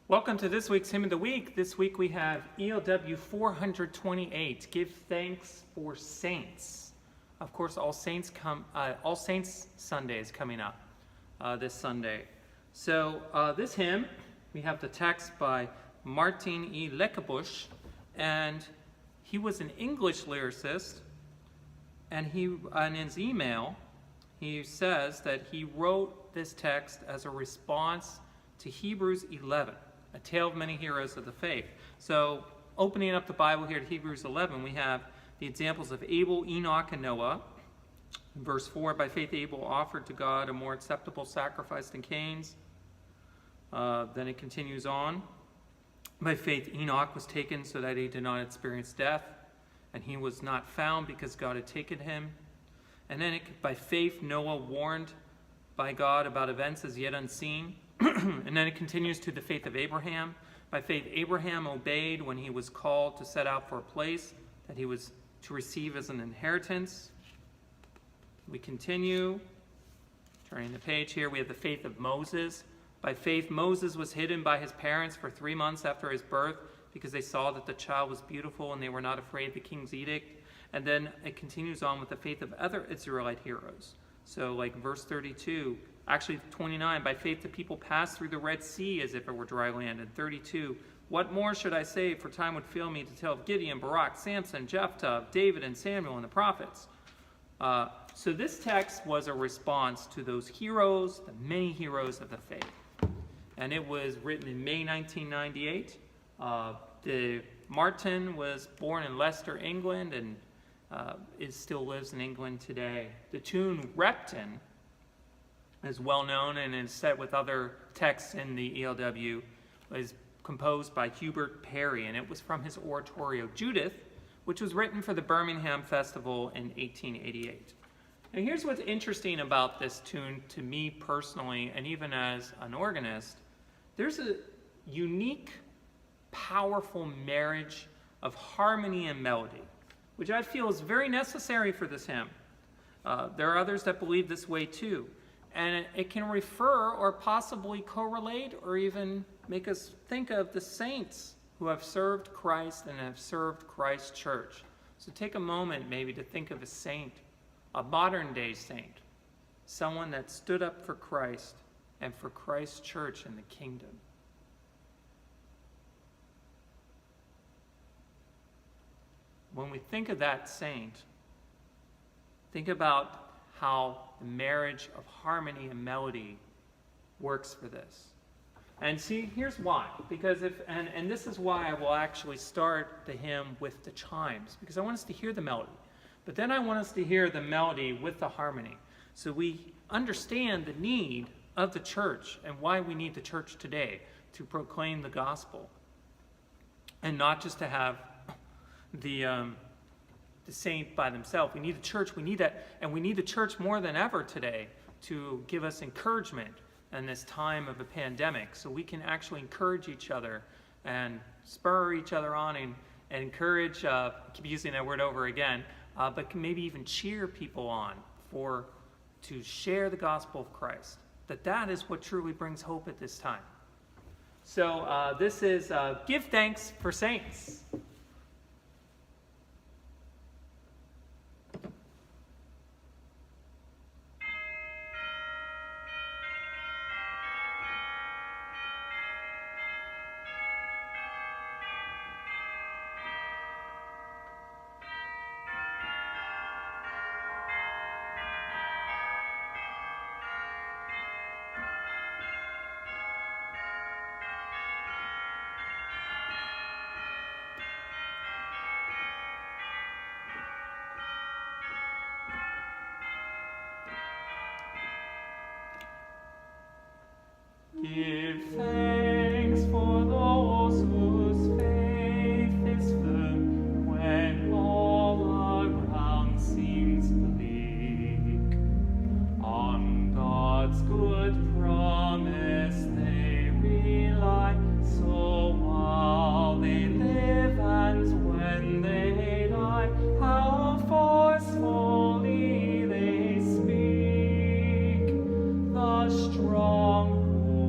Welcome to this week's Hymn of the Week. This week we have ELW 428, Give Thanks for Saints. Of course, All Saints Sunday is coming up this Sunday. So this hymn, we have the text by Martin E. Leckebusch, and he was an English lyricist, and in his email, he says that he wrote this text as a response to Hebrews 11. A tale of many heroes of the faith. So opening up the Bible here to Hebrews 11, we have the examples of Abel, Enoch, and Noah. In verse 4, by faith Abel offered to God a more acceptable sacrifice than Cain's. Then it continues on. By faith Enoch was taken so that he did not experience death, and he was not found because God had taken him. And then by faith Noah warned by God about events as yet unseen. And then it continues to the faith of Abraham. By faith, Abraham obeyed when he was called to set out for a place that he was to receive as an inheritance. We continue. Turning the page here, we have the faith of Moses. By faith, Moses was hidden by his parents for 3 months after his birth because they saw that the child was beautiful and they were not afraid of the king's edict. And then it continues on with the faith of other Israelite heroes. So like verse 32, actually 29, by faith the people passed through the Red Sea as if it were dry land. And 32, what more should I say, for time would fail me to tell of Gideon, Barak, Samson, Jephthah, David, and Samuel, and the prophets. So this text was a response to those heroes, the many heroes of the faith. And it was written in May 1998. Martin was born in Leicester, England, and it still lives in England today. The tune Repton is well known and is set with other texts in the ELW. It was composed by Hubert Parry, and it was from his oratorio Judith, which was written for the Birmingham Festival in 1888. And here's what's interesting about this tune to me personally, and even as an organist. There's a unique, powerful marriage of harmony and melody, which I feel is very necessary for this hymn. There are others that believe this way too. And it can refer or possibly correlate or even make us think of the saints who have served Christ and have served Christ's church. So take a moment maybe to think of a saint, a modern day saint, someone that stood up for Christ and for Christ's church and the kingdom. When we think of that saint, think about how the marriage of harmony and melody works for this. And see, here's why. Because and this is why I will actually start the hymn with the chimes, because I want us to hear the melody. But then I want us to hear the melody with the harmony, so we understand the need of the church and why we need the church today to proclaim the gospel. And not just to have the saint by themselves. We need the church, we need that, and we need the church more than ever today to give us encouragement in this time of a pandemic, so we can actually encourage each other and spur each other on and encourage, keep using that word over again, but maybe even cheer people on to share the gospel of Christ. That is what truly brings hope at this time. So this is Give Thanks for Saints. Give thanks for those whose faith is firm when all around seems bleak. On God's good promise they rely, so while they live and when they die, how forcefully they speak. The strong who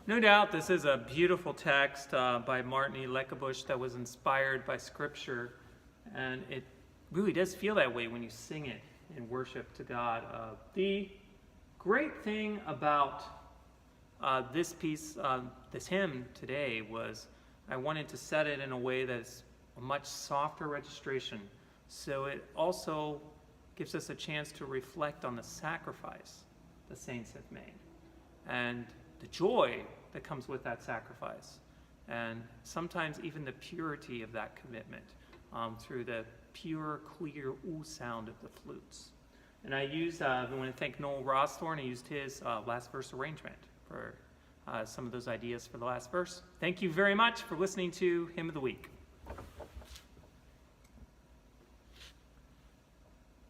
No doubt this is a beautiful text by Martin E. Leckebusch that was inspired by Scripture, and it really does feel that way when you sing it in worship to God. The great thing about this piece, this hymn today, was I wanted to set it in a way that's a much softer registration, so it also gives us a chance to reflect on the sacrifice the saints have made, and the joy that comes with that sacrifice, and sometimes even the purity of that commitment through the pure, clear ooh sound of the flutes. And I want to thank Noel Rosthorn. He used his last verse arrangement for some of those ideas for the last verse. Thank you very much for listening to Hymn of the Week.